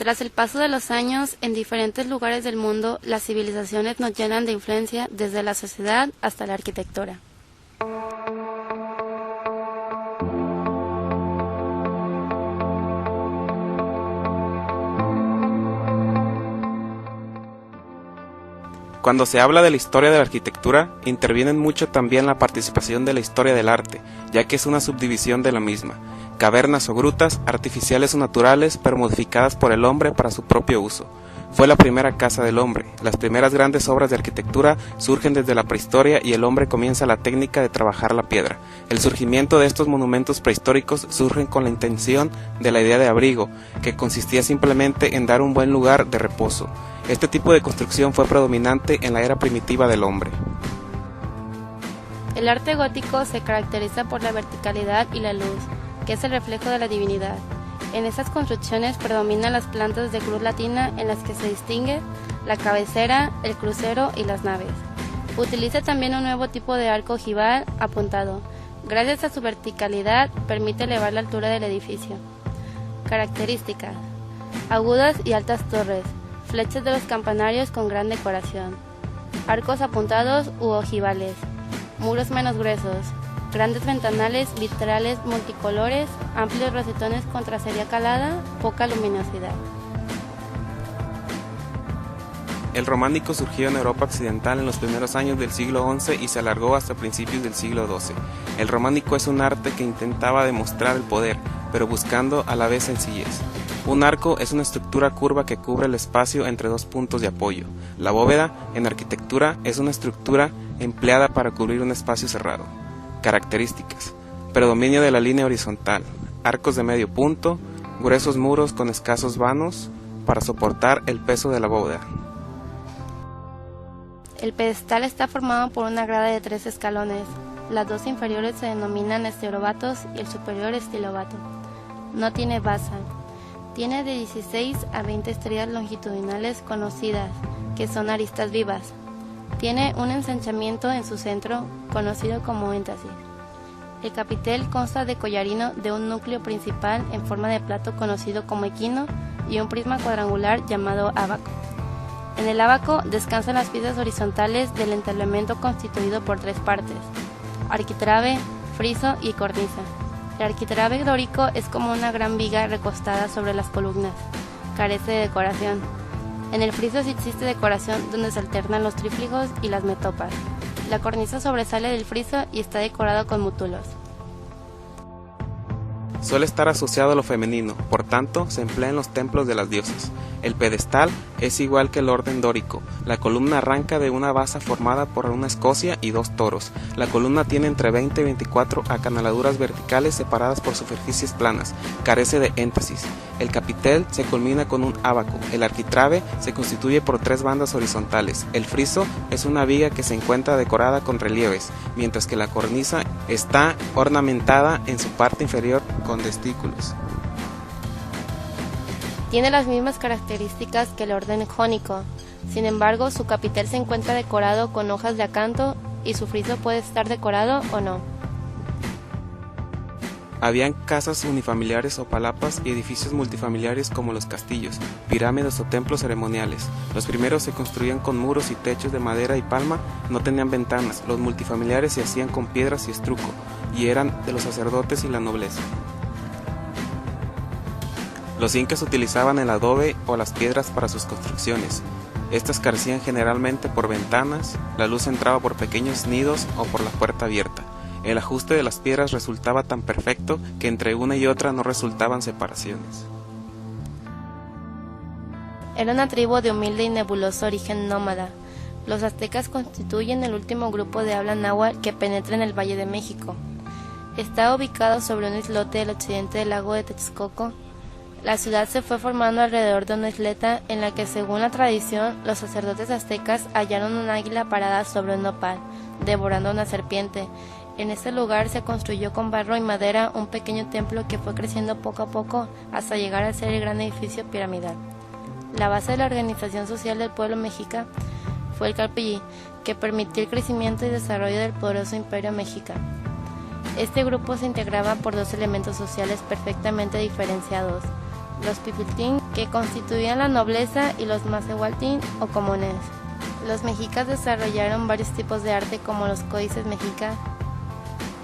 Tras el paso de los años, en diferentes lugares del mundo, las civilizaciones nos llenan de influencia desde la sociedad hasta la arquitectura. Cuando se habla de la historia de la arquitectura, interviene mucho también la participación de la historia del arte, ya que es una subdivisión de la misma. Cavernas o grutas, artificiales o naturales, pero modificadas por el hombre para su propio uso. Fue la primera casa del hombre. Las primeras grandes obras de arquitectura surgen desde la prehistoria y el hombre comienza la técnica de trabajar la piedra. El surgimiento de estos monumentos prehistóricos surgen con la intención de la idea de abrigo, que consistía simplemente en dar un buen lugar de reposo. Este tipo de construcción fue predominante en la era primitiva del hombre. El arte gótico se caracteriza por la verticalidad y la luz, que es el reflejo de la divinidad. En estas construcciones predominan las plantas de cruz latina en las que se distingue la cabecera, el crucero y las naves. Utiliza también un nuevo tipo de arco ojival apuntado. Gracias a su verticalidad permite elevar la altura del edificio. Características: agudas y altas torres, flechas de los campanarios con gran decoración, arcos apuntados u ojivales, muros menos gruesos, grandes ventanales vitrales multicolores, amplios rosetones con tracería calada, poca luminosidad. El románico surgió en Europa occidental en los primeros años del siglo XI y se alargó hasta principios del siglo XII. El románico es un arte que intentaba demostrar el poder, pero buscando a la vez sencillez. Un arco es una estructura curva que cubre el espacio entre dos puntos de apoyo. La bóveda, en arquitectura, es una estructura empleada para cubrir un espacio cerrado. Características: predominio de la línea horizontal, arcos de medio punto, gruesos muros con escasos vanos para soportar el peso de la bóveda. El pedestal está formado por una grada de 3 escalones. Las dos inferiores se denominan esterobatos y el superior estilobato. No tiene basa. Tiene de 16 a 20 estrellas longitudinales conocidas, que son aristas vivas. Tiene un ensanchamiento en su centro, conocido como énfasis. El capitel consta de collarino de un núcleo principal en forma de plato conocido como equino y un prisma cuadrangular llamado ábaco. En el ábaco descansan las piezas horizontales del entablamento constituido por 3 partes: arquitrabe, friso y cornisa. El arquitrabe dórico es como una gran viga recostada sobre las columnas. Carece de decoración. En el friso sí existe decoración donde se alternan los triflijos y las metopas. La cornisa sobresale del friso y está decorada con mútulos. Suele estar asociado a lo femenino, por tanto, se emplea en los templos de las diosas. El pedestal es igual que el orden dórico. La columna arranca de una base formada por una escocia y 2 toros. La columna tiene entre 20 y 24 acanaladuras verticales separadas por superficies planas. Carece de énfasis. El capitel se culmina con un ábaco. El arquitrabe se constituye por 3 bandas horizontales. El friso es una viga que se encuentra decorada con relieves, mientras que la cornisa está ornamentada en su parte inferior con testículos. Tiene las mismas características que el orden jónico. Sin embargo, su capitel se encuentra decorado con hojas de acanto y su friso puede estar decorado o no. Habían casas unifamiliares o palapas y edificios multifamiliares como los castillos, pirámides o templos ceremoniales. Los primeros se construían con muros y techos de madera y palma, no tenían ventanas. Los multifamiliares se hacían con piedras y estruco, y eran de los sacerdotes y la nobleza. Los incas utilizaban el adobe o las piedras para sus construcciones. Estas carecían generalmente por ventanas, la luz entraba por pequeños nidos o por la puerta abierta. El ajuste de las piedras resultaba tan perfecto que entre una y otra no resultaban separaciones. Era una tribu de humilde y nebuloso origen nómada. Los aztecas constituyen el último grupo de habla náhuatl que penetra en el Valle de México. Está ubicado sobre un islote del occidente del lago de Texcoco. La ciudad se fue formando alrededor de una isleta en la que, según la tradición, los sacerdotes aztecas hallaron un águila parada sobre un nopal, devorando una serpiente. En este lugar se construyó con barro y madera un pequeño templo que fue creciendo poco a poco hasta llegar a ser el gran edificio piramidal. La base de la organización social del pueblo mexica fue el Carpillí, que permitió el crecimiento y desarrollo del poderoso imperio mexica. Este grupo se integraba por 2 elementos sociales perfectamente diferenciados: los pipiltín, que constituían la nobleza, y los macehualtín o comunes. Los mexicas desarrollaron varios tipos de arte como los códices mexicas,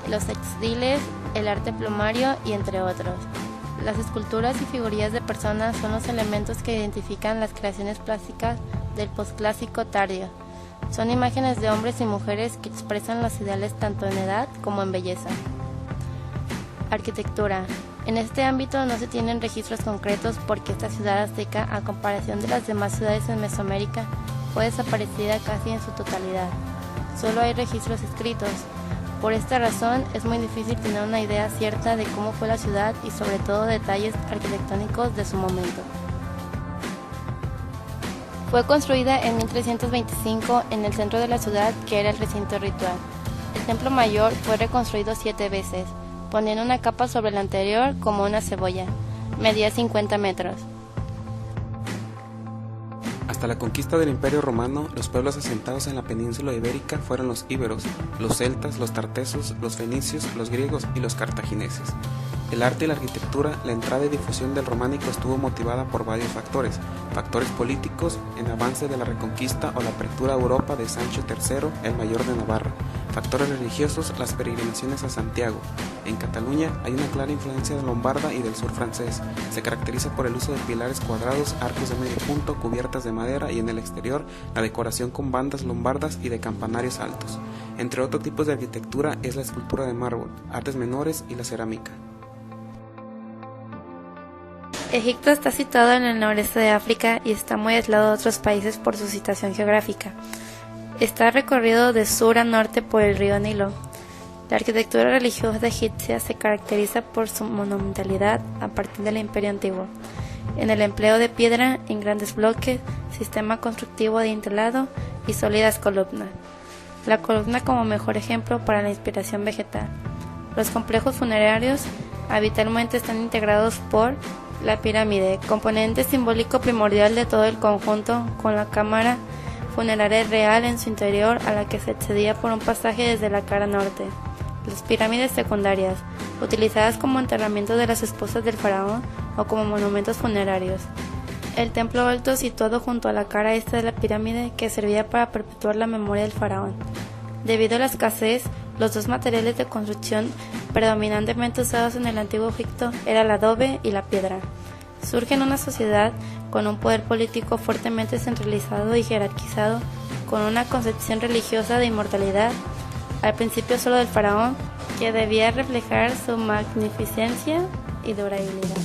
los textiles, el arte plumario y entre otros. Las esculturas y figurillas de personas son los elementos que identifican las creaciones plásticas del posclásico tardío. Son imágenes de hombres y mujeres que expresan los ideales tanto en edad como en belleza. Arquitectura. En este ámbito no se tienen registros concretos porque esta ciudad azteca, a comparación de las demás ciudades en Mesoamérica, fue desaparecida casi en su totalidad. Solo hay registros escritos. Por esta razón es muy difícil tener una idea cierta de cómo fue la ciudad y sobre todo detalles arquitectónicos de su momento. Fue construida en 1325 en el centro de la ciudad, que era el recinto ritual. El templo mayor fue reconstruido 7 veces, poniendo una capa sobre la anterior como una cebolla. Medía 50 metros. Hasta la conquista del Imperio Romano, los pueblos asentados en la península ibérica fueron los íberos, los celtas, los tartesos, los fenicios, los griegos y los cartagineses. El arte y la arquitectura, la entrada y difusión del románico estuvo motivada por varios factores políticos, el avance de la Reconquista o la apertura a Europa de Sancho III, el Mayor de Navarra, factores religiosos, las peregrinaciones a Santiago. En Cataluña hay una clara influencia de lombarda y del sur francés, se caracteriza por el uso de pilares cuadrados, arcos de medio punto, cubiertas de madera y en el exterior la decoración con bandas lombardas y de campanarios altos. Entre otros tipos de arquitectura es la escultura de mármol, artes menores y la cerámica. Egipto está situado en el noreste de África y está muy aislado de otros países por su situación geográfica. Está recorrido de sur a norte por el río Nilo. La arquitectura religiosa egipcia se caracteriza por su monumentalidad a partir del Imperio Antiguo, en el empleo de piedra en grandes bloques, sistema constructivo de entelado y sólidas columnas. La columna como mejor ejemplo para la inspiración vegetal. Los complejos funerarios habitualmente están integrados por la pirámide, componente simbólico primordial de todo el conjunto, con la cámara funeraria real en su interior a la que se accedía por un pasaje desde la cara norte. Las pirámides secundarias, utilizadas como enterramiento de las esposas del faraón o como monumentos funerarios. El templo alto situado junto a la cara este de la pirámide que servía para perpetuar la memoria del faraón. Debido a la escasez, los dos materiales de construcción predominantemente usados en el antiguo Egipto eran el adobe y la piedra. Surge en una sociedad con un poder político fuertemente centralizado y jerarquizado, con una concepción religiosa de inmortalidad, al principio solo del faraón, que debía reflejar su magnificencia y durabilidad.